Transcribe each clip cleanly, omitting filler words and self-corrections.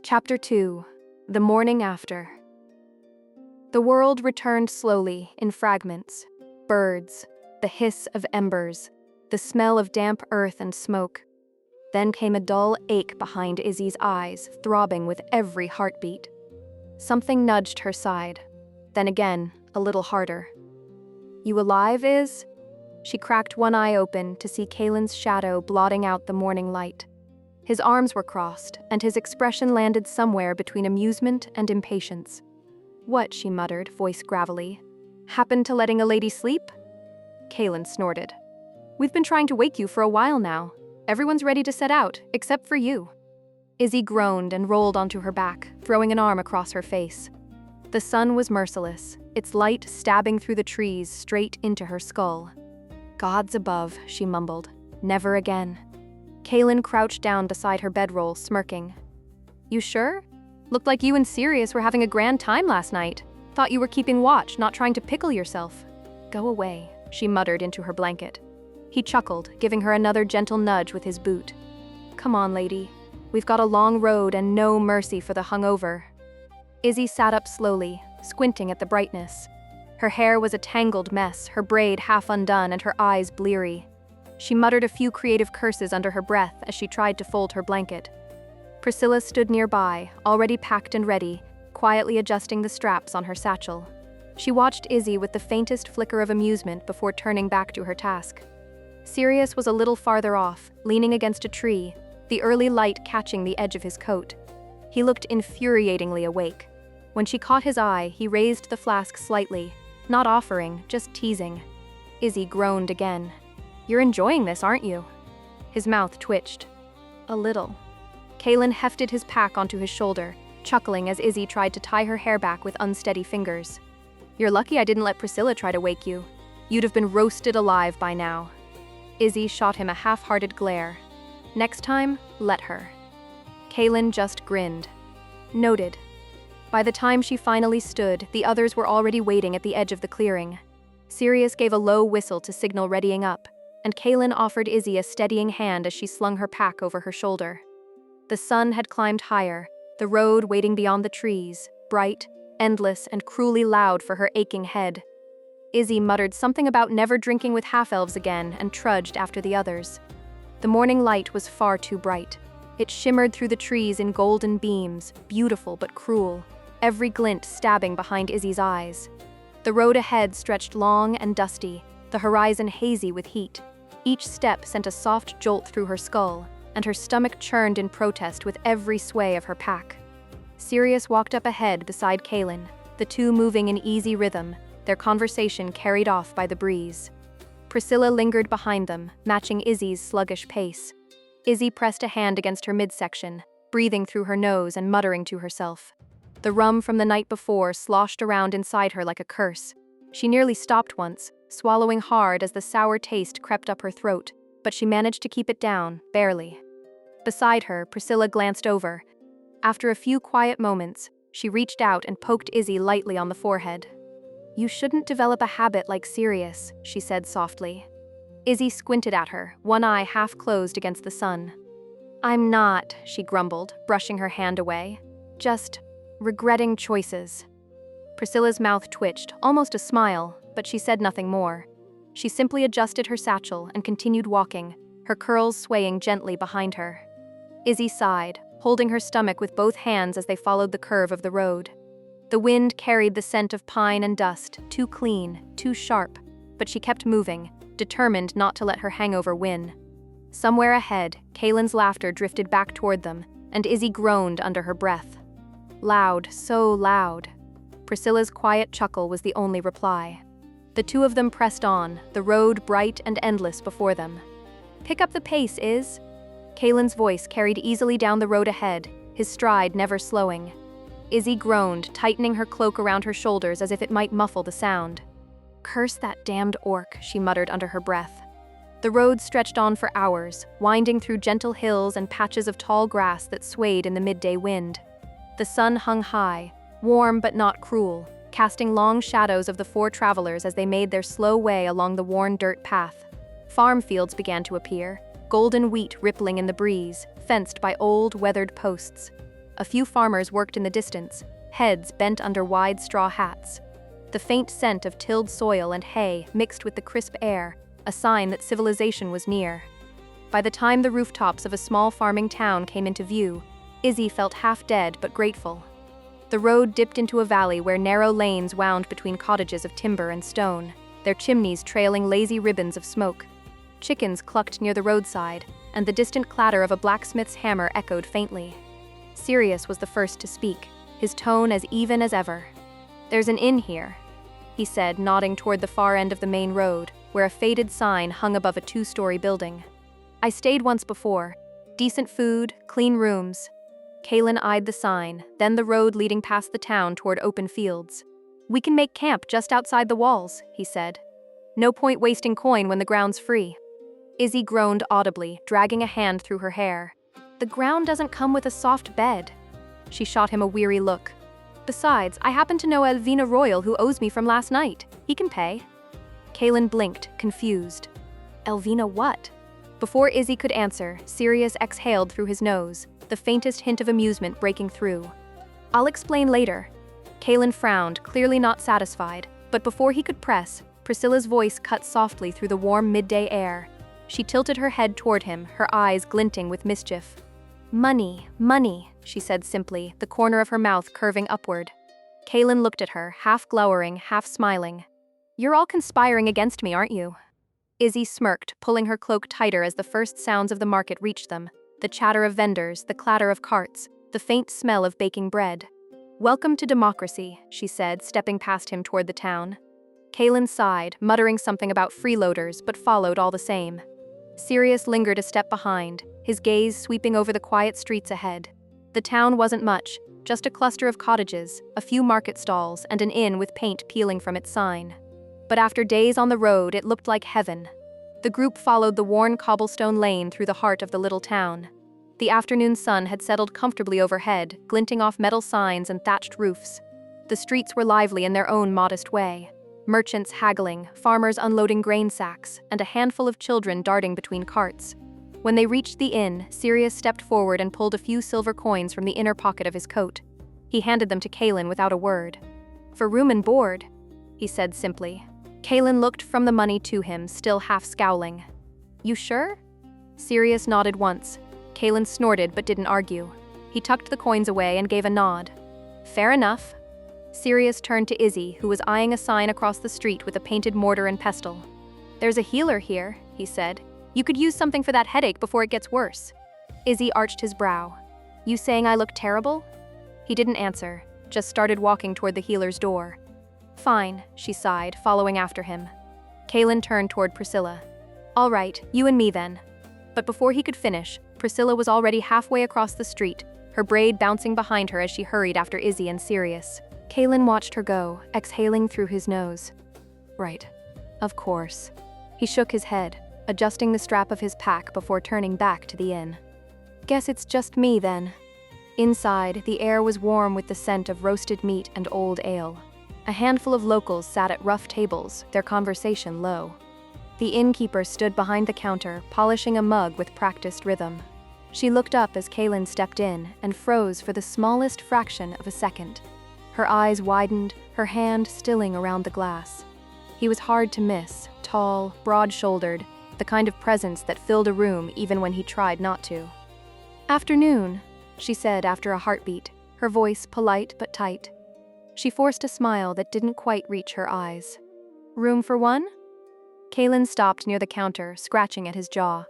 Chapter 2. The Morning After. The world returned slowly, in fragments. Birds, the hiss of embers, the smell of damp earth and smoke. Then came a dull ache behind Izzi's eyes, throbbing with every heartbeat. Something nudged her side. Then again, a little harder. "You alive, Iz?" She cracked one eye open to see Kaelen's shadow blotting out the morning light. His arms were crossed, and his expression landed somewhere between amusement and impatience. "What?" she muttered, voice gravelly. "Happened to letting a lady sleep?" Kaelen snorted. "We've been trying to wake you for a while now. Everyone's ready to set out, except for you." Izzi groaned and rolled onto her back, throwing an arm across her face. The sun was merciless, its light stabbing through the trees straight into her skull. "Gods above," she mumbled. "Never again." Kaelen crouched down beside her bedroll, smirking. "You sure? Looked like you and Sirius were having a grand time last night. Thought you were keeping watch, not trying to pickle yourself." "Go away," she muttered into her blanket. He chuckled, giving her another gentle nudge with his boot. "Come on, lady. We've got a long road and no mercy for the hungover." Izzi sat up slowly, squinting at the brightness. Her hair was a tangled mess, her braid half undone and her eyes bleary. She muttered a few creative curses under her breath as she tried to fold her blanket. Priscilla stood nearby, already packed and ready, quietly adjusting the straps on her satchel. She watched Izzi with the faintest flicker of amusement before turning back to her task. Sirius was a little farther off, leaning against a tree, the early light catching the edge of his coat. He looked infuriatingly awake. When she caught his eye, he raised the flask slightly, not offering, just teasing. Izzi groaned again. "You're enjoying this, aren't you?" His mouth twitched. "A little." Kaelen hefted his pack onto his shoulder, chuckling as Izzi tried to tie her hair back with unsteady fingers. "You're lucky I didn't let Priscilla try to wake you. You'd have been roasted alive by now." Izzi shot him a half-hearted glare. "Next time, let her." Kaelen just grinned. "Noted." By the time she finally stood, the others were already waiting at the edge of the clearing. Sirius gave a low whistle to signal readying up, and Kaelen offered Izzi a steadying hand as she slung her pack over her shoulder. The sun had climbed higher, the road waiting beyond the trees, bright, endless, and cruelly loud for her aching head. Izzi muttered something about never drinking with half-elves again and trudged after the others. The morning light was far too bright. It shimmered through the trees in golden beams, beautiful but cruel, every glint stabbing behind Izzi's eyes. The road ahead stretched long and dusty, the horizon hazy with heat. Each step sent a soft jolt through her skull, and her stomach churned in protest with every sway of her pack. Sirius walked up ahead beside Kaelen, the two moving in easy rhythm, their conversation carried off by the breeze. Priscilla lingered behind them, matching Izzi's sluggish pace. Izzi pressed a hand against her midsection, breathing through her nose and muttering to herself. The rum from the night before sloshed around inside her like a curse. She nearly stopped once, swallowing hard as the sour taste crept up her throat, but she managed to keep it down, barely. Beside her, Priscilla glanced over. After a few quiet moments, she reached out and poked Izzi lightly on the forehead. "You shouldn't develop a habit like Sirius," she said softly. Izzi squinted at her, one eye half closed against the sun. "I'm not," she grumbled, brushing her hand away. "Just regretting choices." Priscilla's mouth twitched, almost a smile, but she said nothing more. She simply adjusted her satchel and continued walking, her curls swaying gently behind her. Izzi sighed, holding her stomach with both hands as they followed the curve of the road. The wind carried the scent of pine and dust, too clean, too sharp, but she kept moving, determined not to let her hangover win. Somewhere ahead, Kaelen's laughter drifted back toward them, and Izzi groaned under her breath. Loud, so loud. Priscilla's quiet chuckle was the only reply. The two of them pressed on, the road bright and endless before them. "Pick up the pace, Iz." Kaelen's voice carried easily down the road ahead, his stride never slowing. Izzi groaned, tightening her cloak around her shoulders as if it might muffle the sound. "Curse that damned orc," she muttered under her breath. The road stretched on for hours, winding through gentle hills and patches of tall grass that swayed in the midday wind. The sun hung high, warm but not cruel, casting long shadows of the four travelers as they made their slow way along the worn dirt path. Farm fields began to appear, golden wheat rippling in the breeze, fenced by old, weathered posts. A few farmers worked in the distance, heads bent under wide straw hats. The faint scent of tilled soil and hay mixed with the crisp air, a sign that civilization was near. By the time the rooftops of a small farming town came into view, Izzi felt half dead but grateful. The road dipped into a valley where narrow lanes wound between cottages of timber and stone, their chimneys trailing lazy ribbons of smoke. Chickens clucked near the roadside, and the distant clatter of a blacksmith's hammer echoed faintly. Sirius was the first to speak, his tone as even as ever. "There's an inn here," he said, nodding toward the far end of the main road, where a faded sign hung above a two-story building. "I stayed once before. Decent food, clean rooms." Kaelen eyed the sign, then the road leading past the town toward open fields. "We can make camp just outside the walls," he said. "No point wasting coin when the ground's free." Izzi groaned audibly, dragging a hand through her hair. "The ground doesn't come with a soft bed." She shot him a weary look. "Besides, I happen to know Elvina Royal who owes me from last night. He can pay." Kaelen blinked, confused. "Elvina what?" Before Izzi could answer, Sirius exhaled through his nose, the faintest hint of amusement breaking through. "I'll explain later." Kaelen frowned, clearly not satisfied, but before he could press, Priscilla's voice cut softly through the warm midday air. She tilted her head toward him, her eyes glinting with mischief. "Money, money," she said simply, the corner of her mouth curving upward. Kaelen looked at her, half glowering, half smiling. "You're all conspiring against me, aren't you?" Izzi smirked, pulling her cloak tighter as the first sounds of the market reached them, the chatter of vendors, the clatter of carts, the faint smell of baking bread. "Welcome to democracy," she said, stepping past him toward the town. Kaelen sighed, muttering something about freeloaders, but followed all the same. Sirius lingered a step behind, his gaze sweeping over the quiet streets ahead. The town wasn't much, just a cluster of cottages, a few market stalls, and an inn with paint peeling from its sign. But after days on the road, it looked like heaven. The group followed the worn cobblestone lane through the heart of the little town. The afternoon sun had settled comfortably overhead, glinting off metal signs and thatched roofs. The streets were lively in their own modest way. Merchants haggling, farmers unloading grain sacks, and a handful of children darting between carts. When they reached the inn, Sirius stepped forward and pulled a few silver coins from the inner pocket of his coat. He handed them to Kaelen without a word. "For room and board," he said simply. Kaelen looked from the money to him, still half scowling. "You sure?" Sirius nodded once. Kaelen snorted but didn't argue. He tucked the coins away and gave a nod. "Fair enough." Sirius turned to Izzi, who was eyeing a sign across the street with a painted mortar and pestle. "There's a healer here," he said. "You could use something for that headache before it gets worse." Izzi arched his brow. "You saying I look terrible?" He didn't answer, just started walking toward the healer's door. "Fine," she sighed, following after him. Kaelen turned toward Priscilla. "All right, you and me then." But before he could finish, Priscilla was already halfway across the street, her braid bouncing behind her as she hurried after Izzi and Sirius. Kaelen watched her go, exhaling through his nose. "Right. Of course." He shook his head, adjusting the strap of his pack before turning back to the inn. "Guess it's just me then." Inside, the air was warm with the scent of roasted meat and old ale. A handful of locals sat at rough tables, their conversation low. The innkeeper stood behind the counter, polishing a mug with practiced rhythm. She looked up as Kaelen stepped in and froze for the smallest fraction of a second. Her eyes widened, her hand stilling around the glass. He was hard to miss, tall, broad-shouldered, the kind of presence that filled a room even when he tried not to. "Afternoon," she said after a heartbeat, her voice polite but tight. She forced a smile that didn't quite reach her eyes. "Room for one?" Kaelen stopped near the counter, scratching at his jaw.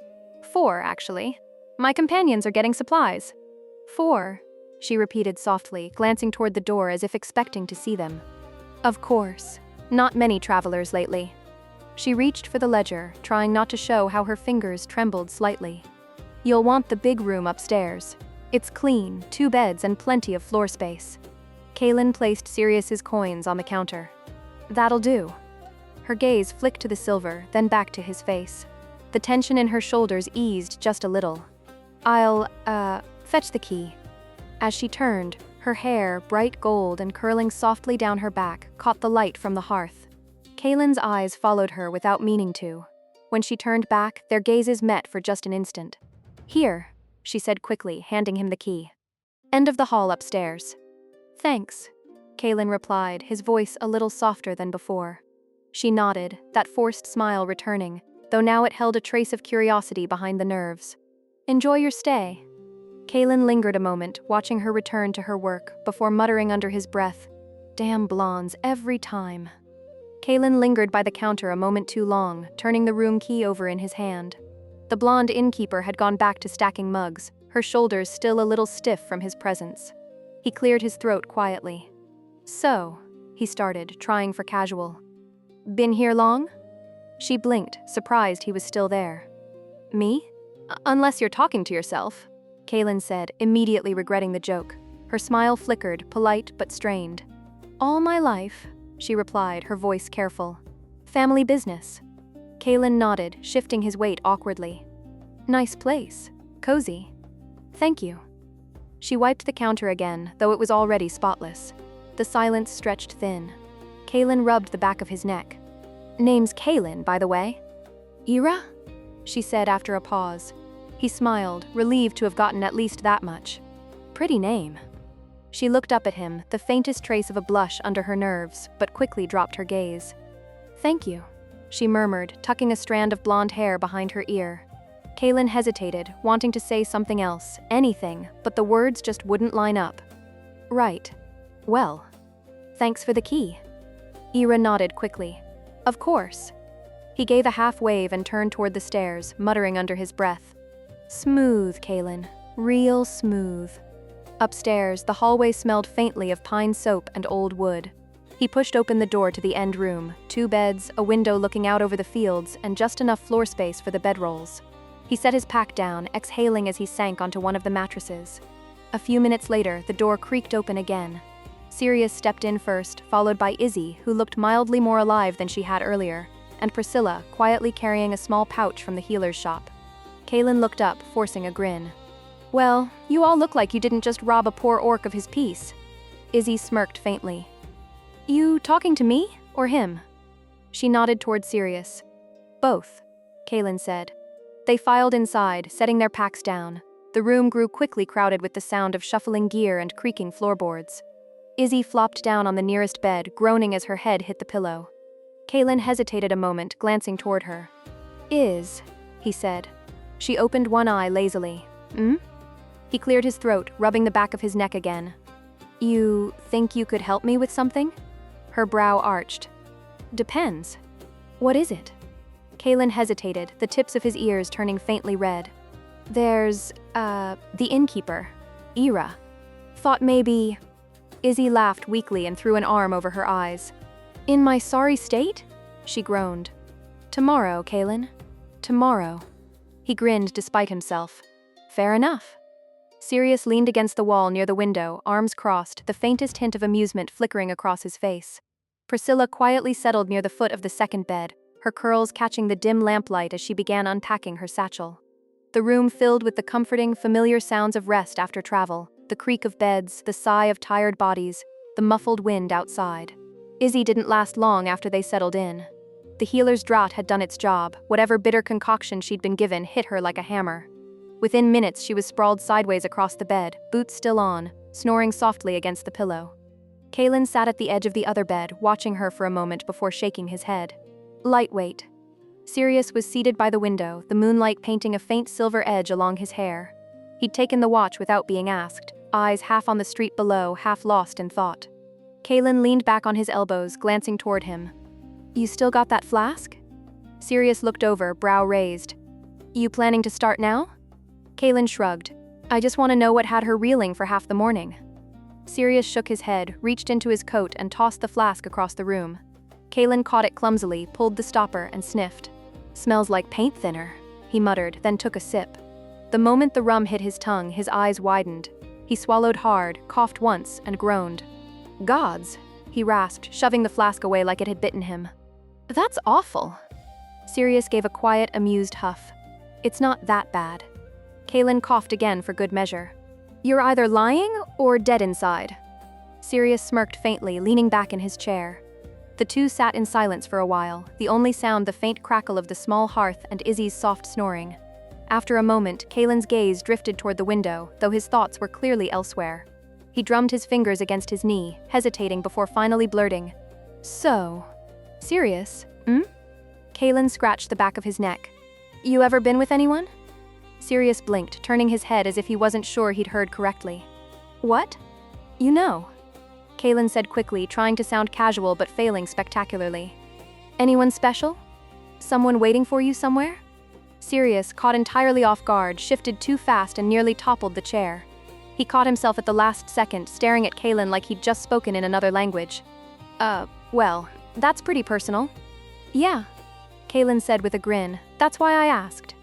"4, actually. My companions are getting supplies." "4," she repeated softly, glancing toward the door as if expecting to see them. "Of course. Not many travelers lately." She reached for the ledger, trying not to show how her fingers trembled slightly. "You'll want the big room upstairs. It's clean, 2 beds and plenty of floor space." Kaelen placed Sirius's coins on the counter. "That'll do." Her gaze flicked to the silver, then back to his face. The tension in her shoulders eased just a little. "I'll, fetch the key." As she turned, her hair, bright gold and curling softly down her back, caught the light from the hearth. Kaelen's eyes followed her without meaning to. When she turned back, their gazes met for just an instant. "Here," she said quickly, handing him the key. End of the hall upstairs. Thanks, Kaelen replied, his voice a little softer than before. She nodded, that forced smile returning, though now it held a trace of curiosity behind the nerves. Enjoy your stay. Kaelen lingered a moment, watching her return to her work, before muttering under his breath, "Damn blondes, every time." Kaelen lingered by the counter a moment too long, turning the room key over in his hand. The blonde innkeeper had gone back to stacking mugs, her shoulders still a little stiff from his presence. He cleared his throat quietly. "So," he started, trying for casual. "Been here long?" She blinked, surprised he was still there. "Me? Unless you're talking to yourself," Kaelen said, immediately regretting the joke. Her smile flickered, polite but strained. "All my life," she replied, her voice careful. "Family business." Kaelen nodded, shifting his weight awkwardly. "Nice place. Cozy." "Thank you." She wiped the counter again, though it was already spotless. The silence stretched thin. Kaelen rubbed the back of his neck. "Name's Kaelen, by the way." "Ira?" she said after a pause. He smiled, relieved to have gotten at least that much. "Pretty name." She looked up at him, the faintest trace of a blush under her nerves, but quickly dropped her gaze. "Thank you," she murmured, tucking a strand of blonde hair behind her ear. Kaelen hesitated, wanting to say something else, anything, but the words just wouldn't line up. "Right. Well. Thanks for the key." Ira nodded quickly. "Of course." He gave a half wave and turned toward the stairs, muttering under his breath. "Smooth, Kaelen. Real smooth." Upstairs, the hallway smelled faintly of pine soap and old wood. He pushed open the door to the end room, 2 beds, a window looking out over the fields, and just enough floor space for the bedrolls. He set his pack down, exhaling as he sank onto one of the mattresses. A few minutes later, the door creaked open again. Sirius stepped in first, followed by Izzi, who looked mildly more alive than she had earlier, and Priscilla, quietly carrying a small pouch from the healer's shop. Kaelen looked up, forcing a grin. "Well, you all look like you didn't just rob a poor orc of his peace." Izzi smirked faintly. "You talking to me, or him?" She nodded toward Sirius. "Both," Kaelen said. They filed inside, setting their packs down. The room grew quickly crowded with the sound of shuffling gear and creaking floorboards. Izzi flopped down on the nearest bed, groaning as her head hit the pillow. Kaelen hesitated a moment, glancing toward her. "Iz," he said. She opened one eye lazily. He cleared his throat, rubbing the back of his neck again. "You think you could help me with something?" Her brow arched. "Depends. What is it?" Kaelen hesitated, the tips of his ears turning faintly red. "There's, the innkeeper, Ira. Thought maybe..." Izzi laughed weakly and threw an arm over her eyes. "In my sorry state?" she groaned. "Tomorrow, Kaelen. Tomorrow." He grinned despite himself. "Fair enough." Sirius leaned against the wall near the window, arms crossed, the faintest hint of amusement flickering across his face. Priscilla quietly settled near the foot of the second bed, her curls catching the dim lamplight as she began unpacking her satchel. The room filled with the comforting, familiar sounds of rest after travel, the creak of beds, the sigh of tired bodies, the muffled wind outside. Izzi didn't last long after they settled in. The healer's draught had done its job, whatever bitter concoction she'd been given hit her like a hammer. Within minutes she was sprawled sideways across the bed, boots still on, snoring softly against the pillow. Kaelen sat at the edge of the other bed, watching her for a moment before shaking his head. Lightweight. Sirius was seated by the window, the moonlight painting a faint silver edge along his hair. He'd taken the watch without being asked, eyes half on the street below, half lost in thought. Kaelen leaned back on his elbows, glancing toward him. "You still got that flask?" Sirius looked over, brow raised. "You planning to start now?" Kaelen shrugged. "I just want to know what had her reeling for half the morning." Sirius shook his head, reached into his coat and tossed the flask across the room. Kaelen caught it clumsily, pulled the stopper and sniffed. "Smells like paint thinner," he muttered, then took a sip. The moment the rum hit his tongue, his eyes widened. He swallowed hard, coughed once, and groaned. "Gods," he rasped, shoving the flask away like it had bitten him. "That's awful." Sirius gave a quiet, amused huff. "It's not that bad." Kaelen coughed again for good measure. "You're either lying or dead inside." Sirius smirked faintly, leaning back in his chair. The two sat in silence for a while, the only sound the faint crackle of the small hearth and Izzi's soft snoring. After a moment, Kaelen's gaze drifted toward the window, though his thoughts were clearly elsewhere. He drummed his fingers against his knee, hesitating before finally blurting, "So, Sirius, Kaelen scratched the back of his neck. "You ever been with anyone?" Sirius blinked, turning his head as if he wasn't sure he'd heard correctly. "What? You know," Kaelen said quickly, trying to sound casual but failing spectacularly. "Anyone special? Someone waiting for you somewhere?" Sirius, caught entirely off guard, shifted too fast and nearly toppled the chair. He caught himself at the last second, staring at Kaelen like he'd just spoken in another language. Well, that's pretty personal." "Yeah," Kaelen said with a grin. "That's why I asked."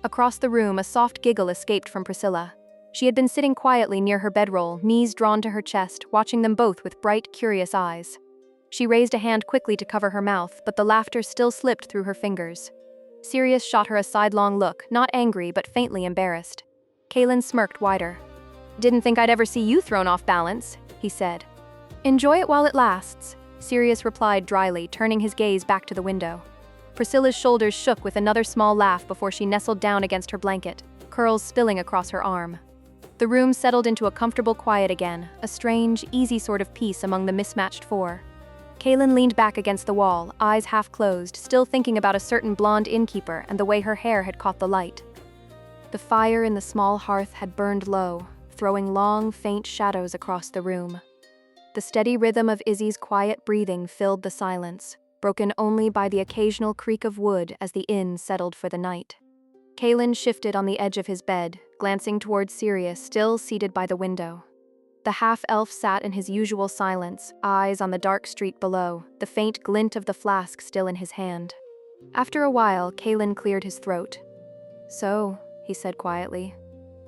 Across the room, a soft giggle escaped from Priscilla. She had been sitting quietly near her bedroll, knees drawn to her chest, watching them both with bright, curious eyes. She raised a hand quickly to cover her mouth, but the laughter still slipped through her fingers. Sirius shot her a sidelong look, not angry but faintly embarrassed. Kaelen smirked wider. "Didn't think I'd ever see you thrown off balance," he said. "Enjoy it while it lasts," Sirius replied dryly, turning his gaze back to the window. Priscilla's shoulders shook with another small laugh before she nestled down against her blanket, curls spilling across her arm. The room settled into a comfortable quiet again, a strange, easy sort of peace among the mismatched four. Kaelen leaned back against the wall, eyes half closed, still thinking about a certain blonde innkeeper and the way her hair had caught the light. The fire in the small hearth had burned low, throwing long, faint shadows across the room. The steady rhythm of Izzi's quiet breathing filled the silence, broken only by the occasional creak of wood as the inn settled for the night. Kaelen shifted on the edge of his bed, glancing towards Sirius, still seated by the window. The half-elf sat in his usual silence, eyes on the dark street below, the faint glint of the flask still in his hand. After a while, Kaelen cleared his throat. "So," he said quietly,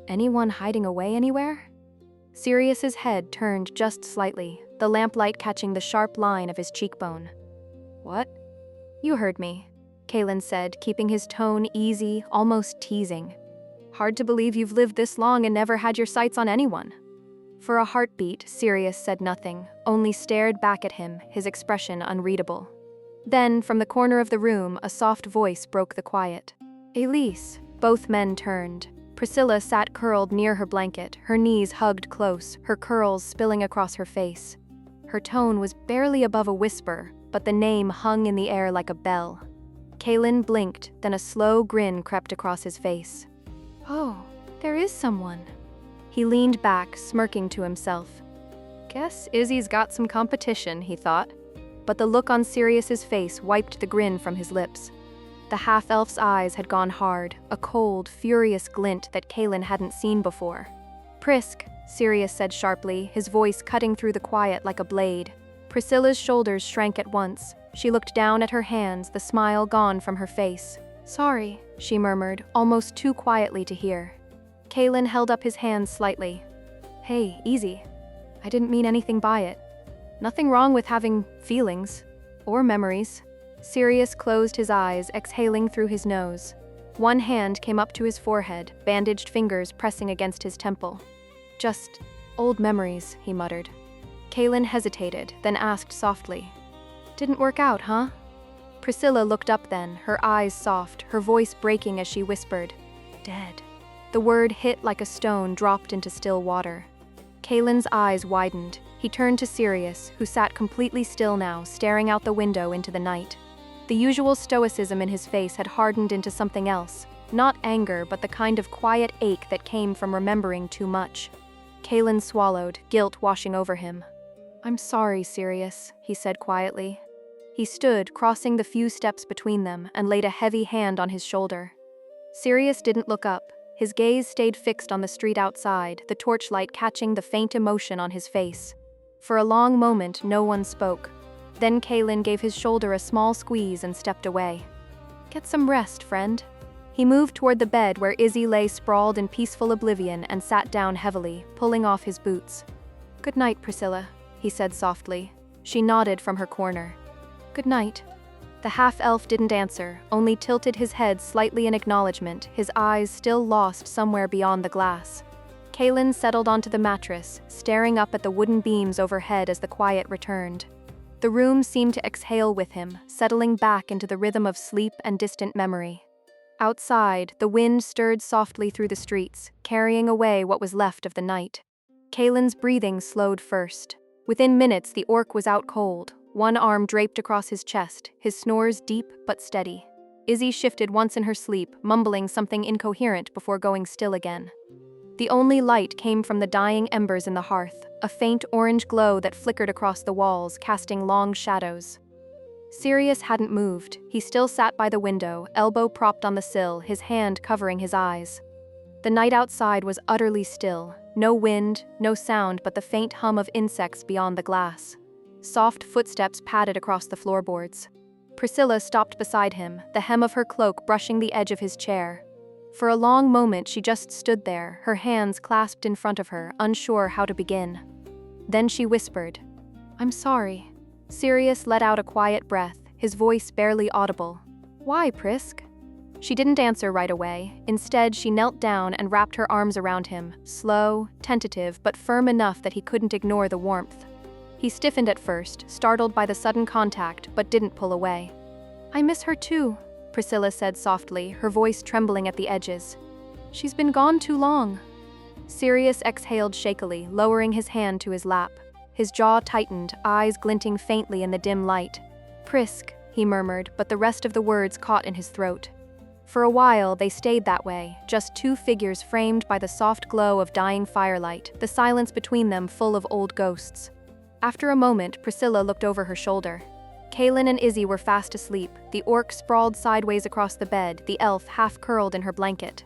"anyone hiding away anywhere?" Sirius's head turned just slightly, the lamplight catching the sharp line of his cheekbone. "What?" "You heard me," Kaelen said, keeping his tone easy, almost teasing. "Hard to believe you've lived this long and never had your sights on anyone." For a heartbeat, Sirius said nothing, only stared back at him, his expression unreadable. Then, from the corner of the room, a soft voice broke the quiet. "Elise." Both men turned. Priscilla sat curled near her blanket, her knees hugged close, her curls spilling across her face. Her tone was barely above a whisper, but the name hung in the air like a bell. Kaelen blinked, then a slow grin crept across his face. "Oh, there is someone." He leaned back, smirking to himself. "Guess Izzi's got some competition," he thought. But the look on Sirius's face wiped the grin from his lips. The half-elf's eyes had gone hard, a cold, furious glint that Kaelen hadn't seen before. "Prisk," Sirius said sharply, his voice cutting through the quiet like a blade. Priscilla's shoulders shrank at once. She looked down at her hands, the smile gone from her face. "Sorry," she murmured, almost too quietly to hear. Kaelen held up his hands slightly. "Hey, easy. I didn't mean anything by it. Nothing wrong with having feelings. Or memories." Sirius closed his eyes, exhaling through his nose. One hand came up to his forehead, bandaged fingers pressing against his temple. "Just old memories," he muttered. Kaelen hesitated, then asked softly, "Didn't work out, huh?" Priscilla looked up then, her eyes soft, her voice breaking as she whispered, "Dead." The word hit like a stone dropped into still water. Kaelen's eyes widened. He turned to Sirius, who sat completely still now, staring out the window into the night. The usual stoicism in his face had hardened into something else, not anger but the kind of quiet ache that came from remembering too much. Kaelen swallowed, guilt washing over him. "I'm sorry, Sirius," he said quietly. He stood, crossing the few steps between them, and laid a heavy hand on his shoulder. Sirius didn't look up. His gaze stayed fixed on the street outside, the torchlight catching the faint emotion on his face. For a long moment, no one spoke. Then Kaelen gave his shoulder a small squeeze and stepped away. "Get some rest, friend." He moved toward the bed where Izzi lay sprawled in peaceful oblivion and sat down heavily, pulling off his boots. "Good night, Priscilla," he said softly. She nodded from her corner. "Good night." The half-elf didn't answer, only tilted his head slightly in acknowledgement, his eyes still lost somewhere beyond the glass. Kaelen settled onto the mattress, staring up at the wooden beams overhead as the quiet returned. The room seemed to exhale with him, settling back into the rhythm of sleep and distant memory. Outside, the wind stirred softly through the streets, carrying away what was left of the night. Kaelen's breathing slowed first. Within minutes, the orc was out cold, one arm draped across his chest, his snores deep but steady. Izzi shifted once in her sleep, mumbling something incoherent before going still again. The only light came from the dying embers in the hearth, a faint orange glow that flickered across the walls, casting long shadows. Sirius hadn't moved. He still sat by the window, elbow propped on the sill, his hand covering his eyes. The night outside was utterly still. No wind, no sound but the faint hum of insects beyond the glass. Soft footsteps padded across the floorboards. Priscilla stopped beside him, the hem of her cloak brushing the edge of his chair. For a long moment she just stood there, her hands clasped in front of her, unsure how to begin. Then she whispered, "I'm sorry." Sirius let out a quiet breath, his voice barely audible. "Why, Prisk?" She didn't answer right away. Instead, she knelt down and wrapped her arms around him, slow, tentative, but firm enough that he couldn't ignore the warmth. He stiffened at first, startled by the sudden contact, but didn't pull away. "I miss her too," Priscilla said softly, her voice trembling at the edges. "She's been gone too long." Sirius exhaled shakily, lowering his hand to his lap. His jaw tightened, eyes glinting faintly in the dim light. "Prisk," he murmured, but the rest of the words caught in his throat. For a while, they stayed that way, just two figures framed by the soft glow of dying firelight, the silence between them full of old ghosts. After a moment, Priscilla looked over her shoulder. Kaelen and Izzi were fast asleep, the orc sprawled sideways across the bed, the elf half-curled in her blanket.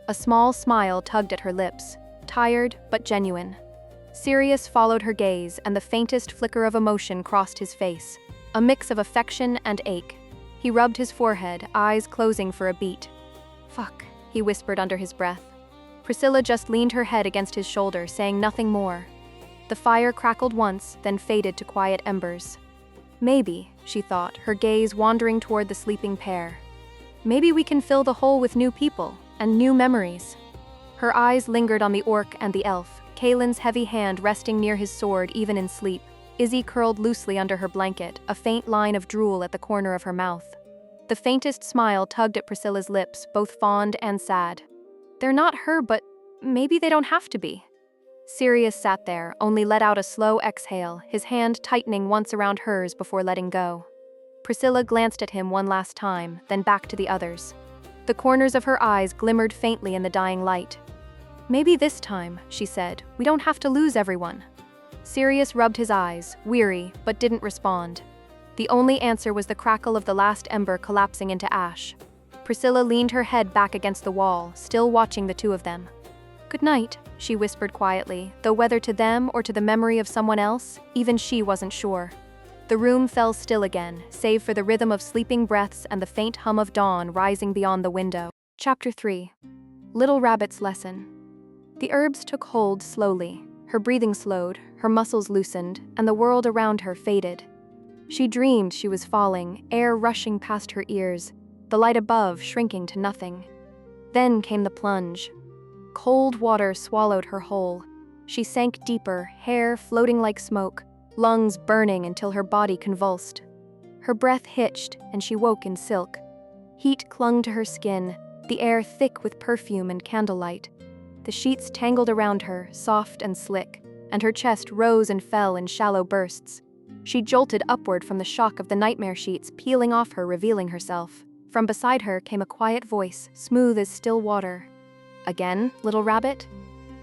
A small smile tugged at her lips, tired but genuine. Sirius followed her gaze, and the faintest flicker of emotion crossed his face, a mix of affection and ache. He rubbed his forehead, eyes closing for a beat. "Fuck," he whispered under his breath. Priscilla just leaned her head against his shoulder, saying nothing more. The fire crackled once, then faded to quiet embers. "Maybe," she thought, her gaze wandering toward the sleeping pair. "Maybe we can fill the hole with new people, and new memories." Her eyes lingered on the orc and the elf, Kaelen's heavy hand resting near his sword even in sleep. Izzi curled loosely under her blanket, a faint line of drool at the corner of her mouth. The faintest smile tugged at Priscilla's lips, both fond and sad. "They're not her, but maybe they don't have to be." Sirius sat there, only let out a slow exhale, his hand tightening once around hers before letting go. Priscilla glanced at him one last time, then back to the others. The corners of her eyes glimmered faintly in the dying light. "Maybe this time," she said, "we don't have to lose everyone." Sirius rubbed his eyes, weary, but didn't respond. The only answer was the crackle of the last ember collapsing into ash. Priscilla leaned her head back against the wall, still watching the two of them. "Good night," she whispered quietly, though whether to them or to the memory of someone else, even she wasn't sure. The room fell still again, save for the rhythm of sleeping breaths and the faint hum of dawn rising beyond the window. Chapter 3. Little Rabbit's Lesson. The herbs took hold slowly. Her breathing slowed, her muscles loosened, and the world around her faded. She dreamed she was falling, air rushing past her ears, the light above shrinking to nothing. Then came the plunge. Cold water swallowed her whole. She sank deeper, hair floating like smoke, lungs burning until her body convulsed. Her breath hitched, and she woke in silk. Heat clung to her skin, the air thick with perfume and candlelight. The sheets tangled around her, soft and slick, and her chest rose and fell in shallow bursts. She jolted upward from the shock of the nightmare sheets peeling off her, revealing herself. From beside her came a quiet voice, smooth as still water. "Again, little rabbit?"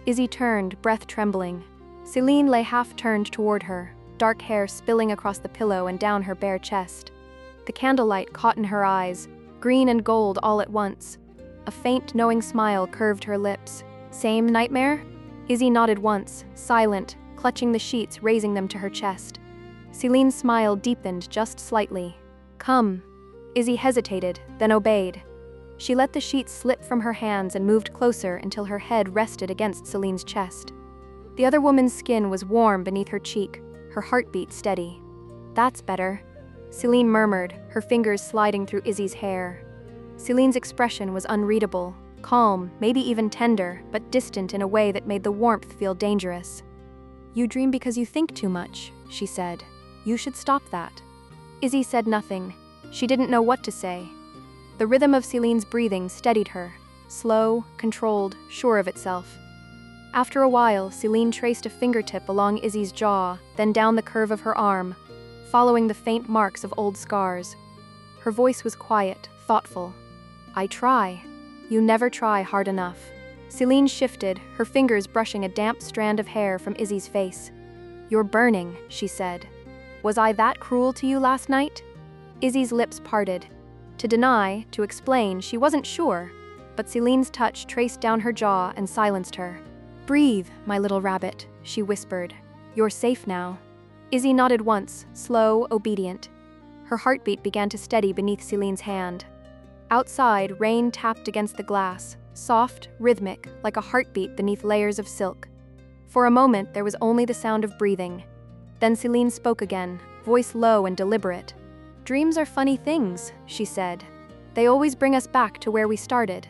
Izzi turned, breath trembling. Celine lay half-turned toward her, dark hair spilling across the pillow and down her bare chest. The candlelight caught in her eyes, green and gold all at once. A faint, knowing smile curved her lips. "Same nightmare?" Izzi nodded once, silent, clutching the sheets, raising them to her chest. Celine's smile deepened just slightly. "Come." Izzi hesitated, then obeyed. She let the sheets slip from her hands and moved closer until her head rested against Celine's chest. The other woman's skin was warm beneath her cheek, her heartbeat steady. "That's better," Celine murmured, her fingers sliding through Izzi's hair. Celine's expression was unreadable. Calm, maybe even tender, but distant in a way that made the warmth feel dangerous. "You dream because you think too much," she said. "You should stop that." Izzi said nothing. She didn't know what to say. The rhythm of Celine's breathing steadied her, slow, controlled, sure of itself. After a while, Celine traced a fingertip along Izzi's jaw, then down the curve of her arm, following the faint marks of old scars. Her voice was quiet, thoughtful. "I try. You never try hard enough." Celine shifted, her fingers brushing a damp strand of hair from Izzi's face. "You're burning," she said. "Was I that cruel to you last night?" Izzi's lips parted. To deny, to explain, she wasn't sure, but Celine's touch traced down her jaw and silenced her. "Breathe, my little rabbit," she whispered. "You're safe now." Izzi nodded once, slow, obedient. Her heartbeat began to steady beneath Celine's hand. Outside, rain tapped against the glass, soft, rhythmic, like a heartbeat beneath layers of silk. For a moment, there was only the sound of breathing. Then Celine spoke again, voice low and deliberate. "Dreams are funny things," she said. "They always bring us back to where we started."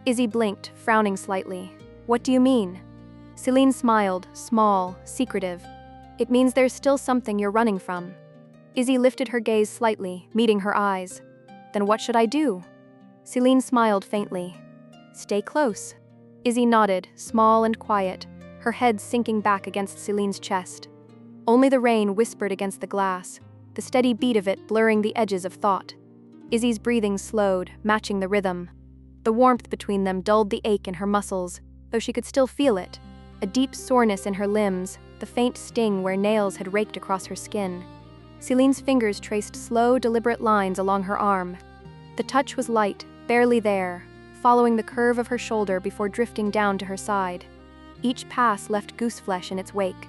Izzi blinked, frowning slightly. "What do you mean?" Celine smiled, small, secretive. "It means there's still something you're running from." Izzi lifted her gaze slightly, meeting her eyes. "Then what should I do?" Celine smiled faintly. "Stay close." Izzi nodded, small and quiet, her head sinking back against Celine's chest. Only the rain whispered against the glass, the steady beat of it blurring the edges of thought. Izzi's breathing slowed, matching the rhythm. The warmth between them dulled the ache in her muscles, though she could still feel it. A deep soreness in her limbs, the faint sting where nails had raked across her skin. Celine's fingers traced slow, deliberate lines along her arm. The touch was light, barely there, following the curve of her shoulder before drifting down to her side. Each pass left gooseflesh in its wake.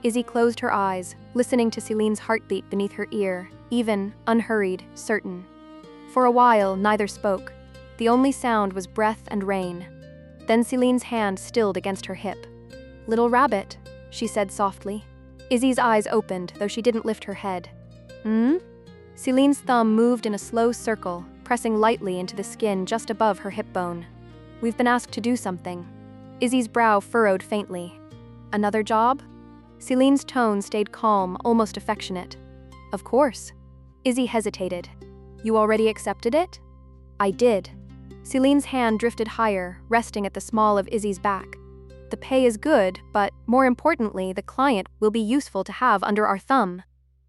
Izzi closed her eyes, listening to Celine's heartbeat beneath her ear, even, unhurried, certain. For a while, neither spoke. The only sound was breath and rain. Then Celine's hand stilled against her hip. "Little rabbit," she said softly. Izzi's eyes opened, though she didn't lift her head. "Hmm?" Celine's thumb moved in a slow circle, pressing lightly into the skin just above her hip bone. "We've been asked to do something." Izzi's brow furrowed faintly. "Another job?" Celine's tone stayed calm, almost affectionate. "Of course." Izzi hesitated. "You already accepted it?" "I did." Celine's hand drifted higher, resting at the small of Izzi's back. "The pay is good, but, more importantly, the client will be useful to have under our thumb."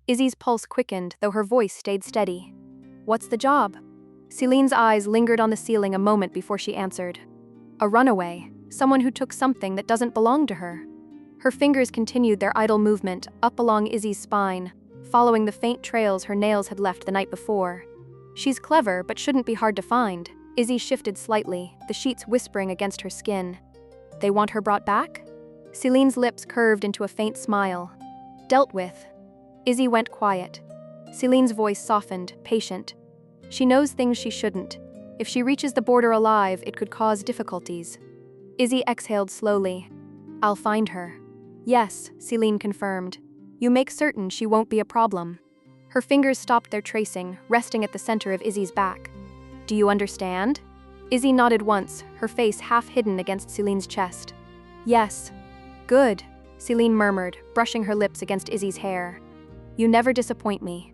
Izzi's pulse quickened, though her voice stayed steady. "What's the job?" Celine's eyes lingered on the ceiling a moment before she answered. "A runaway, someone who took something that doesn't belong to her." Her fingers continued their idle movement, up along Izzi's spine, following the faint trails her nails had left the night before. "She's clever, but shouldn't be hard to find." Izzi shifted slightly, the sheets whispering against her skin. "They want her brought back?" Celine's lips curved into a faint smile. "Dealt with." Izzi went quiet. Celine's voice softened, patient. "She knows things she shouldn't. If she reaches the border alive, it could cause difficulties." Izzi exhaled slowly. "I'll find her." "Yes," Celine confirmed. "You make certain she won't be a problem." Her fingers stopped their tracing, resting at the center of Izzi's back. "Do you understand?" Izzi nodded once, her face half hidden against Celine's chest. "Yes." "Good," Celine murmured, brushing her lips against Izzi's hair. "You never disappoint me."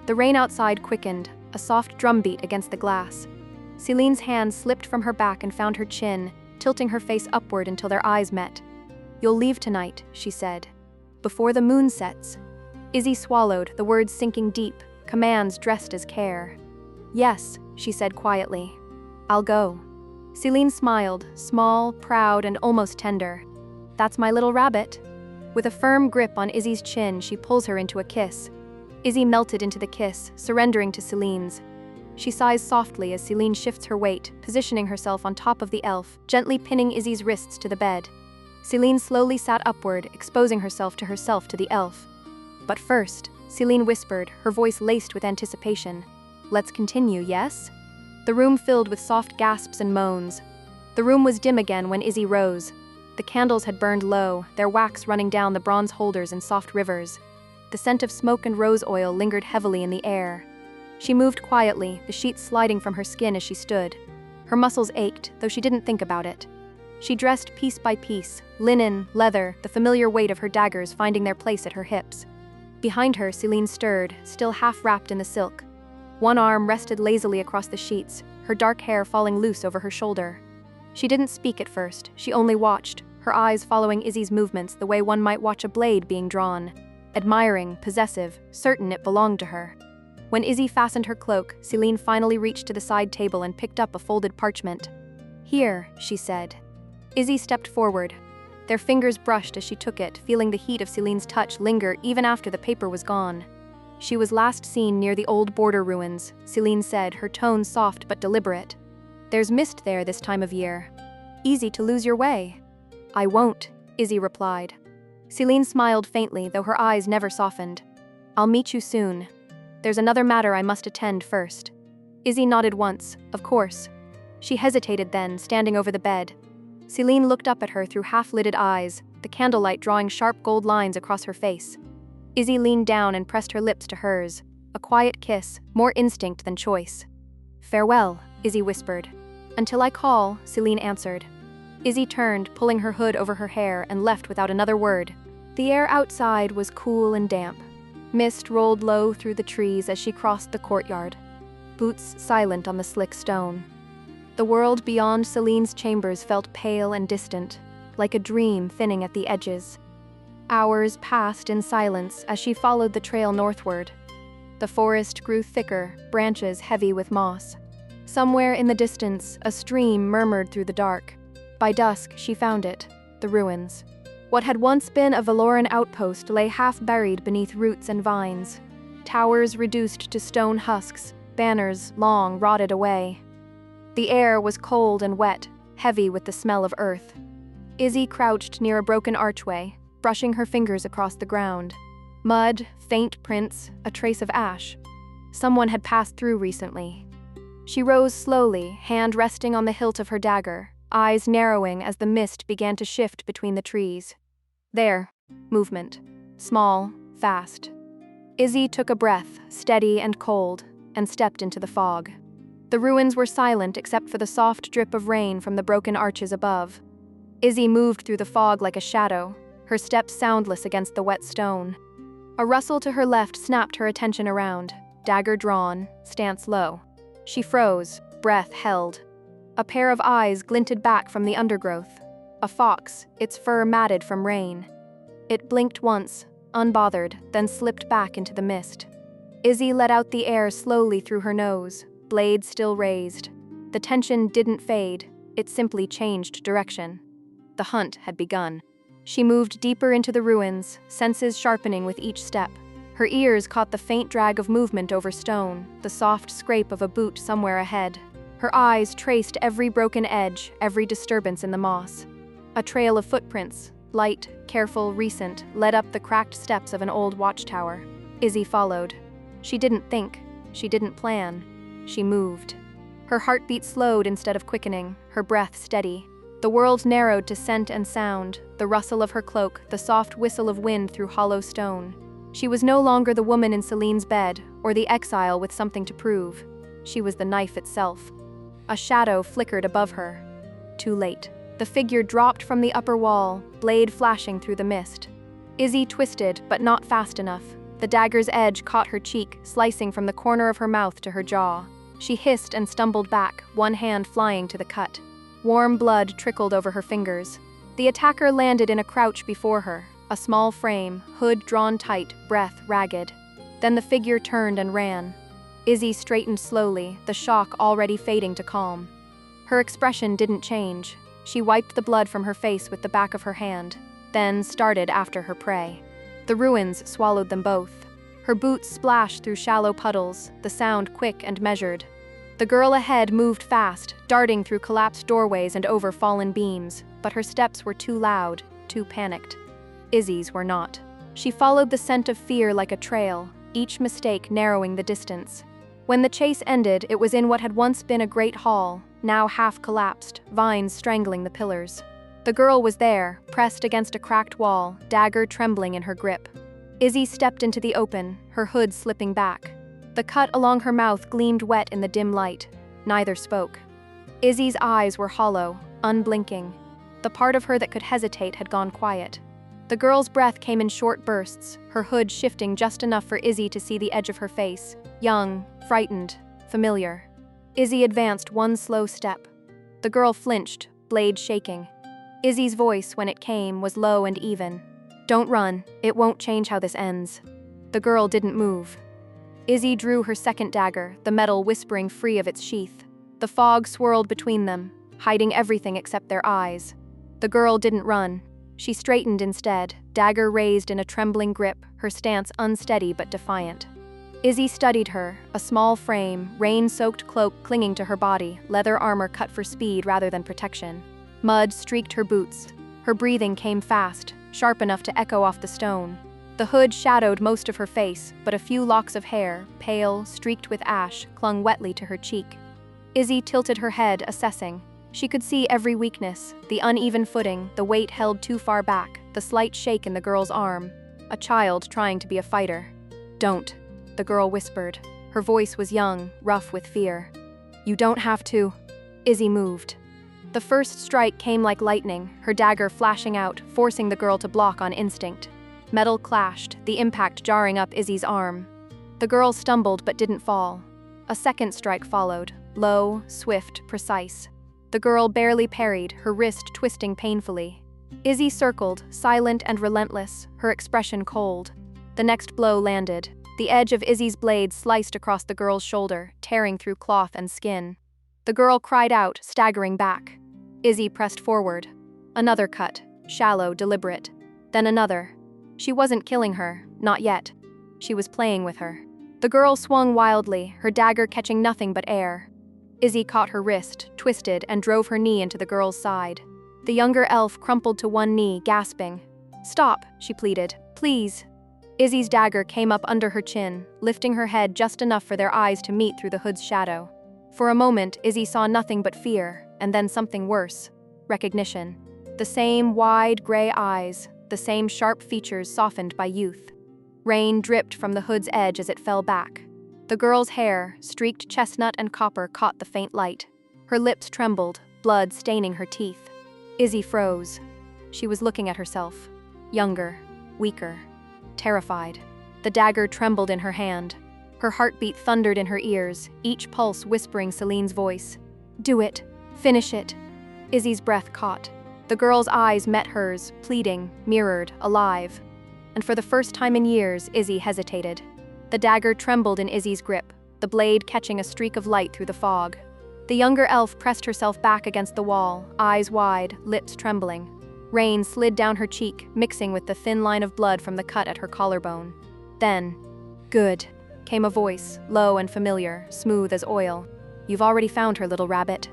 The rain outside quickened, a soft drumbeat against the glass. Celine's hand slipped from her back and found her chin, tilting her face upward until their eyes met. "You'll leave tonight," she said. "Before the moon sets." Izzi swallowed, the words sinking deep, commands dressed as care. "Yes," she said quietly. "I'll go." Celine smiled, small, proud, and almost tender. "That's my little rabbit." With a firm grip on Izzi's chin, she pulls her into a kiss. Izzi melted into the kiss, surrendering to Celine's. She sighs softly as Celine shifts her weight, positioning herself on top of the elf, gently pinning Izzi's wrists to the bed. Celine slowly sat upward, exposing herself to the elf. "But first," Celine whispered, her voice laced with anticipation. "Let's continue, yes?" The room filled with soft gasps and moans. The room was dim again when Izzi rose. The candles had burned low, their wax running down the bronze holders in soft rivers. The scent of smoke and rose oil lingered heavily in the air. She moved quietly, the sheets sliding from her skin as she stood. Her muscles ached, though she didn't think about it. She dressed piece by piece, linen, leather, the familiar weight of her daggers finding their place at her hips. Behind her, Celine stirred, still half wrapped in the silk. One arm rested lazily across the sheets, her dark hair falling loose over her shoulder. She didn't speak at first, she only watched, her eyes following Izzi's movements the way one might watch a blade being drawn. Admiring, possessive, certain it belonged to her. When Izzi fastened her cloak, Celine finally reached to the side table and picked up a folded parchment. "Here," she said. Izzi stepped forward. Their fingers brushed as she took it, feeling the heat of Celine's touch linger even after the paper was gone. "She was last seen near the old border ruins," Celine said, her tone soft but deliberate. "There's mist there this time of year. Easy to lose your way." "I won't," Izzi replied. Celine smiled faintly, though her eyes never softened. "I'll meet you soon. There's another matter I must attend first." Izzi nodded once, of course. She hesitated then, standing over the bed. Celine looked up at her through half-lidded eyes, the candlelight drawing sharp gold lines across her face. Izzi leaned down and pressed her lips to hers, a quiet kiss, more instinct than choice. "Farewell," Izzi whispered. "Until I call," Celine answered. Izzi turned, pulling her hood over her hair, and left without another word. The air outside was cool and damp. Mist rolled low through the trees as she crossed the courtyard, boots silent on the slick stone. The world beyond Celine's chambers felt pale and distant, like a dream thinning at the edges. Hours passed in silence as she followed the trail northward. The forest grew thicker, branches heavy with moss. Somewhere in the distance, a stream murmured through the dark. By dusk, she found it, the ruins. What had once been a Valoran outpost lay half-buried beneath roots and vines. Towers reduced to stone husks, banners long rotted away. The air was cold and wet, heavy with the smell of earth. Izzi crouched near a broken archway, brushing her fingers across the ground. Mud, faint prints, a trace of ash. Someone had passed through recently. She rose slowly, hand resting on the hilt of her dagger, eyes narrowing as the mist began to shift between the trees. There, movement. Small, fast. Izzi took a breath, steady and cold, and stepped into the fog. The ruins were silent except for the soft drip of rain from the broken arches above. Izzi moved through the fog like a shadow, her steps soundless against the wet stone. A rustle to her left snapped her attention around, dagger drawn, stance low. She froze, breath held. A pair of eyes glinted back from the undergrowth. A fox, its fur matted from rain. It blinked once, unbothered, then slipped back into the mist. Izzi let out the air slowly through her nose, blade still raised. The tension didn't fade, it simply changed direction. The hunt had begun. She moved deeper into the ruins, senses sharpening with each step. Her ears caught the faint drag of movement over stone, the soft scrape of a boot somewhere ahead. Her eyes traced every broken edge, every disturbance in the moss. A trail of footprints, light, careful, recent, led up the cracked steps of an old watchtower. Izzi followed. She didn't think. She didn't plan. She moved. Her heartbeat slowed instead of quickening, her breath steady. The world narrowed to scent and sound, the rustle of her cloak, the soft whistle of wind through hollow stone. She was no longer the woman in Celine's bed, or the exile with something to prove. She was the knife itself. A shadow flickered above her. Too late. The figure dropped from the upper wall, blade flashing through the mist. Izzi twisted, but not fast enough. The dagger's edge caught her cheek, slicing from the corner of her mouth to her jaw. She hissed and stumbled back, one hand flying to the cut. Warm blood trickled over her fingers. The attacker landed in a crouch before her, a small frame, hood drawn tight, breath ragged. Then the figure turned and ran. Izzi straightened slowly, the shock already fading to calm. Her expression didn't change. She wiped the blood from her face with the back of her hand, then started after her prey. The ruins swallowed them both. Her boots splashed through shallow puddles, the sound quick and measured. The girl ahead moved fast, darting through collapsed doorways and over fallen beams, but her steps were too loud, too panicked. Izzi's were not. She followed the scent of fear like a trail, each mistake narrowing the distance. When the chase ended, it was in what had once been a great hall, now half collapsed, vines strangling the pillars. The girl was there, pressed against a cracked wall, dagger trembling in her grip. Izzi stepped into the open, her hood slipping back. The cut along her mouth gleamed wet in the dim light. Neither spoke. Izzi's eyes were hollow, unblinking. The part of her that could hesitate had gone quiet. The girl's breath came in short bursts, her hood shifting just enough for Izzi to see the edge of her face. Young, frightened, familiar. Izzi advanced one slow step. The girl flinched, blade shaking. Izzi's voice, when it came, was low and even. "Don't run, it won't change how this ends." The girl didn't move. Izzi drew her second dagger, the metal whispering free of its sheath. The fog swirled between them, hiding everything except their eyes. The girl didn't run. She straightened instead, dagger raised in a trembling grip, her stance unsteady but defiant. Izzi studied her, a small frame, rain-soaked cloak clinging to her body, leather armor cut for speed rather than protection. Mud streaked her boots. Her breathing came fast, sharp enough to echo off the stone. The hood shadowed most of her face, but a few locks of hair, pale, streaked with ash, clung wetly to her cheek. Izzi tilted her head, assessing. She could see every weakness, the uneven footing, the weight held too far back, the slight shake in the girl's arm. A child trying to be a fighter. "Don't," the girl whispered. Her voice was young, rough with fear. "You don't have to." Izzi moved. The first strike came like lightning, her dagger flashing out, forcing the girl to block on instinct. Metal clashed, the impact jarring up Izzi's arm. The girl stumbled but didn't fall. A second strike followed, low, swift, precise. The girl barely parried, her wrist twisting painfully. Izzi circled, silent and relentless, her expression cold. The next blow landed. The edge of Izzi's blade sliced across the girl's shoulder, tearing through cloth and skin. The girl cried out, staggering back. Izzi pressed forward. Another cut, shallow, deliberate. Then another. She wasn't killing her, not yet. She was playing with her. The girl swung wildly, her dagger catching nothing but air. Izzi caught her wrist, twisted, and drove her knee into the girl's side. The younger elf crumpled to one knee, gasping. "Stop," she pleaded. "Please." Izzi's dagger came up under her chin, lifting her head just enough for their eyes to meet through the hood's shadow. For a moment, Izzi saw nothing but fear, and then something worse. Recognition. The same wide, gray eyes, the same sharp features softened by youth. Rain dripped from the hood's edge as it fell back. The girl's hair, streaked chestnut and copper, caught the faint light. Her lips trembled, blood staining her teeth. Izzi froze. She was looking at herself. Younger, weaker, terrified. The dagger trembled in her hand. Her heartbeat thundered in her ears, each pulse whispering Celine's voice. "Do it. Finish it." Izzi's breath caught. The girl's eyes met hers, pleading, mirrored, alive. And for the first time in years, Izzi hesitated. The dagger trembled in Izzi's grip, the blade catching a streak of light through the fog. The younger elf pressed herself back against the wall, eyes wide, lips trembling. Rain slid down her cheek, mixing with the thin line of blood from the cut at her collarbone. Then, "Good," came a voice, low and familiar, smooth as oil. "You've already found her, little rabbit."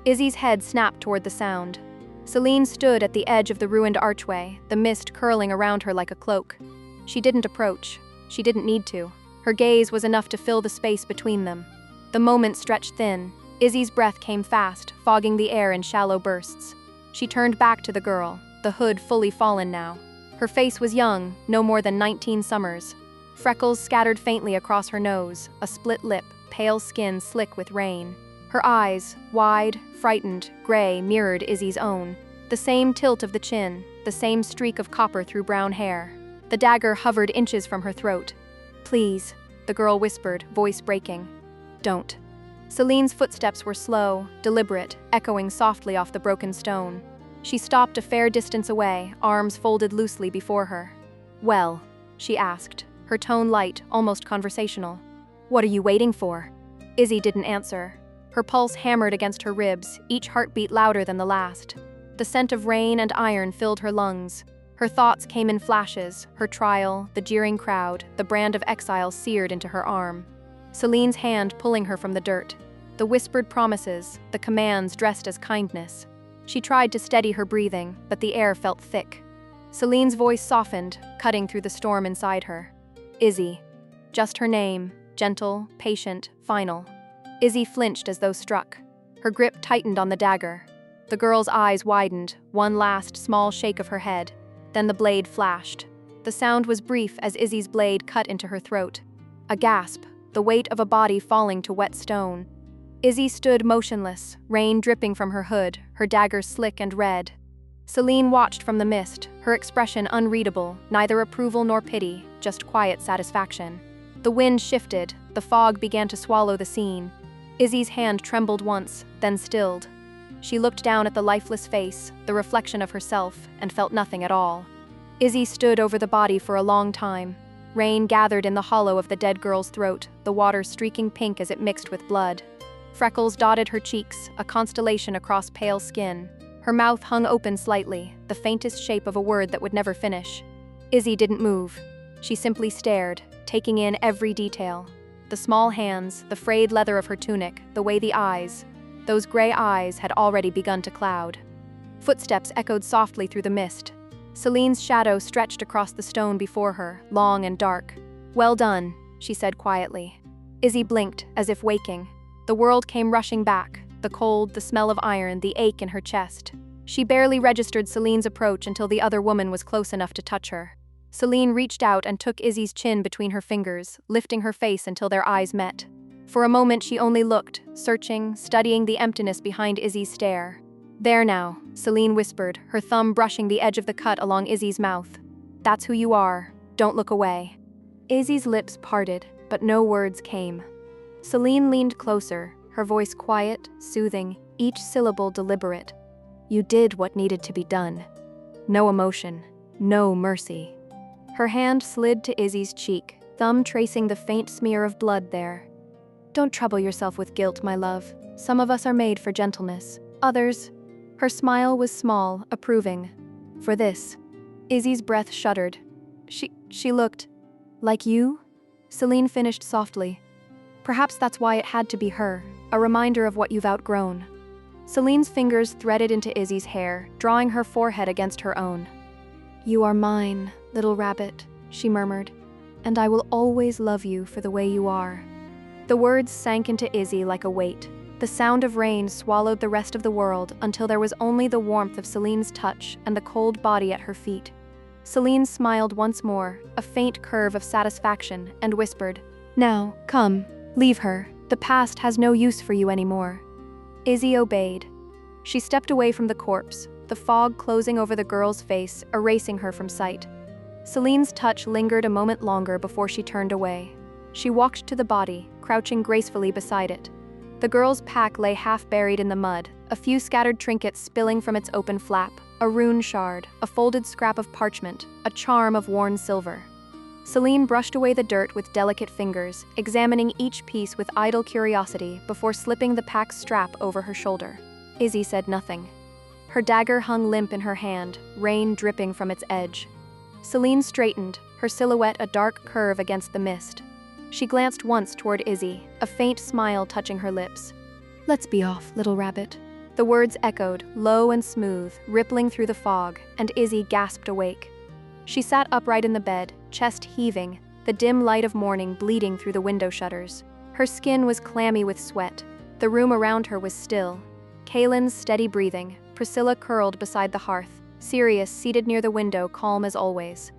Izzi's head snapped toward the sound. Celine stood at the edge of the ruined archway, the mist curling around her like a cloak. She didn't approach. She didn't need to. Her gaze was enough to fill the space between them. The moment stretched thin. Izzi's breath came fast, fogging the air in shallow bursts. She turned back to the girl, the hood fully fallen now. Her face was young, no more than 19 summers. Freckles scattered faintly across her nose, a split lip, pale skin slick with rain. Her eyes, wide, frightened, gray, mirrored Izzi's own. The same tilt of the chin, the same streak of copper through brown hair. The dagger hovered inches from her throat. "Please," the girl whispered, voice breaking. "Don't." Celine's footsteps were slow, deliberate, echoing softly off the broken stone. She stopped a fair distance away, arms folded loosely before her. "Well?" she asked, her tone light, almost conversational. "What are you waiting for?" Izzi didn't answer. Her pulse hammered against her ribs, each heartbeat louder than the last. The scent of rain and iron filled her lungs. Her thoughts came in flashes, her trial, the jeering crowd, the brand of exile seared into her arm. Celine's hand pulling her from the dirt. The whispered promises, the commands dressed as kindness. She tried to steady her breathing, but the air felt thick. Celine's voice softened, cutting through the storm inside her. "Izzi." Just her name, gentle, patient, final. Izzi flinched as though struck. Her grip tightened on the dagger. The girl's eyes widened, one last small shake of her head. Then the blade flashed. The sound was brief as Izzi's blade cut into her throat. A gasp, the weight of a body falling to wet stone. Izzi stood motionless, rain dripping from her hood, her dagger slick and red. Celine watched from the mist, her expression unreadable, neither approval nor pity, just quiet satisfaction. The wind shifted, the fog began to swallow the scene. Izzi's hand trembled once, then stilled. She looked down at the lifeless face, the reflection of herself, and felt nothing at all. Izzi stood over the body for a long time. Rain gathered in the hollow of the dead girl's throat, the water streaking pink as it mixed with blood. Freckles dotted her cheeks, a constellation across pale skin. Her mouth hung open slightly, the faintest shape of a word that would never finish. Izzi didn't move. She simply stared, taking in every detail. The small hands, the frayed leather of her tunic, the way the eyes. Those gray eyes had already begun to cloud. Footsteps echoed softly through the mist. Celine's shadow stretched across the stone before her, long and dark. "Well done," she said quietly. Izzi blinked, as if waking. The world came rushing back, the cold, the smell of iron, the ache in her chest. She barely registered Celine's approach until the other woman was close enough to touch her. Celine reached out and took Izzi's chin between her fingers, lifting her face until their eyes met. For a moment she only looked, searching, studying the emptiness behind Izzi's stare. "There now," Celine whispered, her thumb brushing the edge of the cut along Izzi's mouth. "That's who you are. Don't look away." Izzi's lips parted, but no words came. Celine leaned closer, her voice quiet, soothing, each syllable deliberate. "You did what needed to be done. No emotion, no mercy." Her hand slid to Izzi's cheek, thumb tracing the faint smear of blood there. "Don't trouble yourself with guilt, my love. Some of us are made for gentleness. Others..." Her smile was small, approving. "For this." Izzi's breath shuddered. She looked... "Like you?" Celine finished softly. "Perhaps that's why it had to be her, a reminder of what you've outgrown." Celine's fingers threaded into Izzi's hair, drawing her forehead against her own. "You are mine, little rabbit," she murmured, "and I will always love you for the way you are." The words sank into Izzi like a weight. The sound of rain swallowed the rest of the world until there was only the warmth of Celine's touch and the cold body at her feet. Celine smiled once more, a faint curve of satisfaction, and whispered, "Now, come, leave her. The past has no use for you anymore." Izzi obeyed. She stepped away from the corpse, the fog closing over the girl's face, erasing her from sight. Celine's touch lingered a moment longer before she turned away. She walked to the body, crouching gracefully beside it. The girl's pack lay half buried in the mud, a few scattered trinkets spilling from its open flap, a rune shard, a folded scrap of parchment, a charm of worn silver. Celine brushed away the dirt with delicate fingers, examining each piece with idle curiosity before slipping the pack's strap over her shoulder. Izzi said nothing. Her dagger hung limp in her hand, rain dripping from its edge. Celine straightened, her silhouette a dark curve against the mist. She glanced once toward Izzi, a faint smile touching her lips. "Let's be off, little rabbit." The words echoed, low and smooth, rippling through the fog, and Izzi gasped awake. She sat upright in the bed, chest heaving, the dim light of morning bleeding through the window shutters. Her skin was clammy with sweat. The room around her was still. Kaelen's steady breathing, Priscilla curled beside the hearth, Sirius seated near the window, calm as always.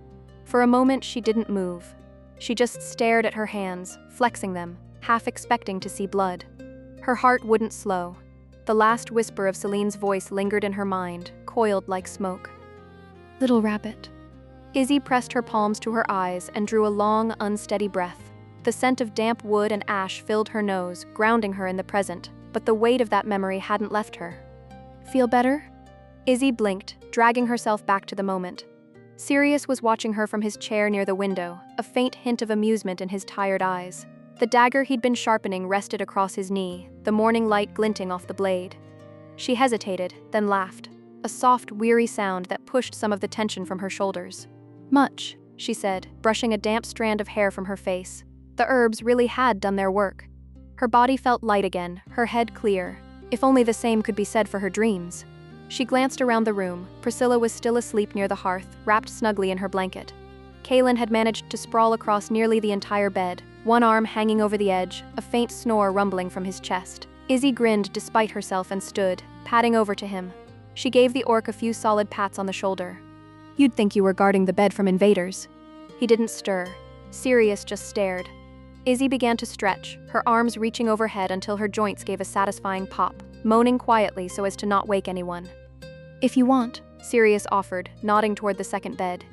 For a moment she didn't move. She just stared at her hands, flexing them, half expecting to see blood. Her heart wouldn't slow. The last whisper of Celine's voice lingered in her mind, coiled like smoke. "Little rabbit." Izzi pressed her palms to her eyes and drew a long, unsteady breath. The scent of damp wood and ash filled her nose, grounding her in the present, but the weight of that memory hadn't left her. "Feel better?" Izzi blinked, dragging herself back to the moment. Sirius was watching her from his chair near the window, a faint hint of amusement in his tired eyes. The dagger he'd been sharpening rested across his knee, the morning light glinting off the blade. She hesitated, then laughed, a soft, weary sound that pushed some of the tension from her shoulders. "Much," she said, brushing a damp strand of hair from her face. The herbs really had done their work. Her body felt light again, her head clear. If only the same could be said for her dreams. She glanced around the room. Priscilla was still asleep near the hearth, wrapped snugly in her blanket. Kaelen had managed to sprawl across nearly the entire bed, one arm hanging over the edge, a faint snore rumbling from his chest. Izzi grinned despite herself and stood, padding over to him. She gave the orc a few solid pats on the shoulder. "You'd think you were guarding the bed from invaders." He didn't stir. Sirius just stared. Izzi began to stretch, her arms reaching overhead until her joints gave a satisfying pop, moaning quietly so as to not wake anyone. "If you want," Sirius offered, nodding toward the second bed.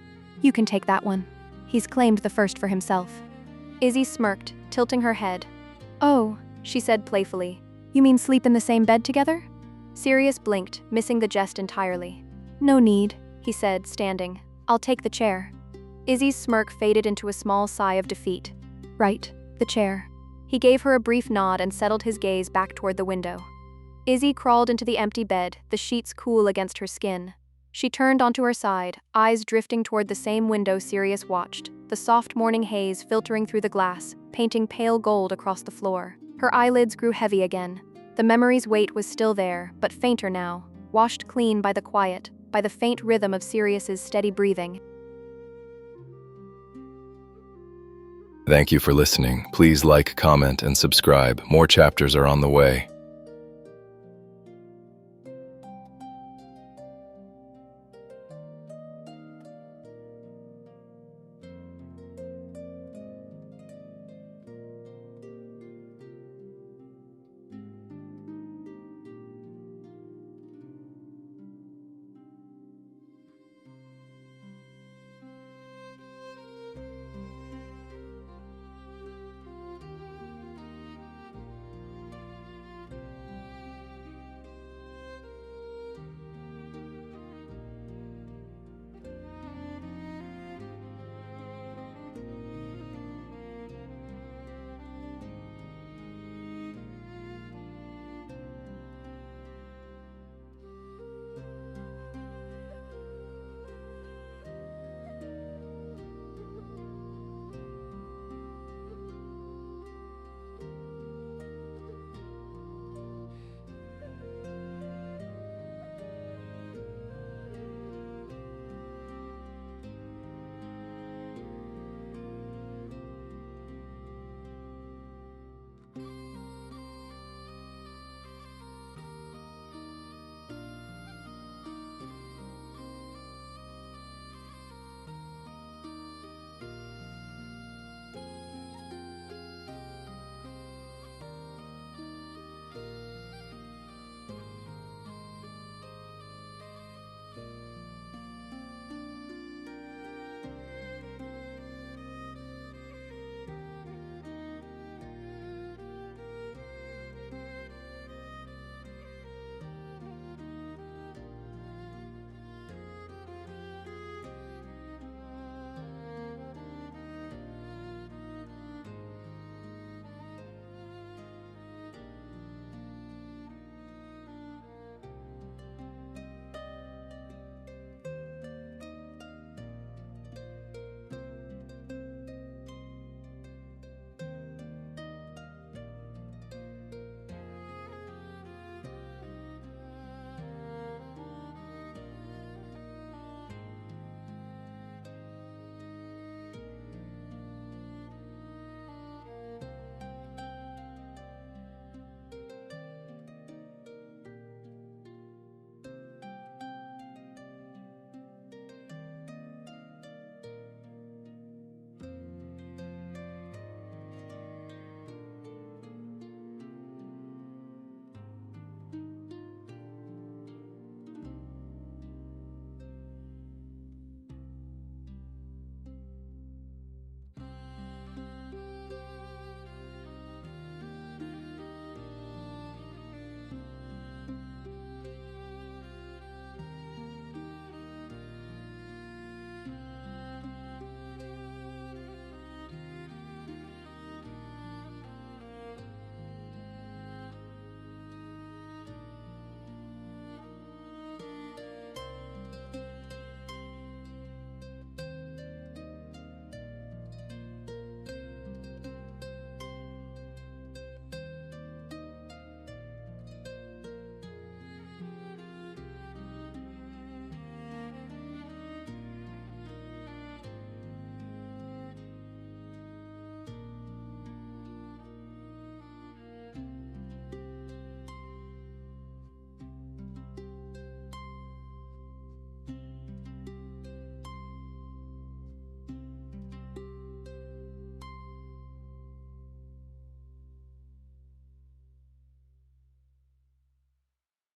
You can take that one. He's claimed the first for himself. Izzi smirked, tilting her head. Oh, she said playfully. You mean sleep in the same bed together? Sirius blinked, missing the jest entirely. No need, he said, standing. I'll take the chair. Izzi's smirk faded into a small sigh of defeat. Right, the chair. He gave her a brief nod and settled his gaze back toward the window. Izzi crawled into the empty bed, the sheets cool against her skin. She turned onto her side, eyes drifting toward the same window Sirius watched, the soft morning haze filtering through the glass, painting pale gold across the floor. Her eyelids grew heavy again. The memory's weight was still there, but fainter now, washed clean by the quiet, by the faint rhythm of Sirius's steady breathing. Thank you for listening. Please like, comment, and subscribe. More chapters are on the way.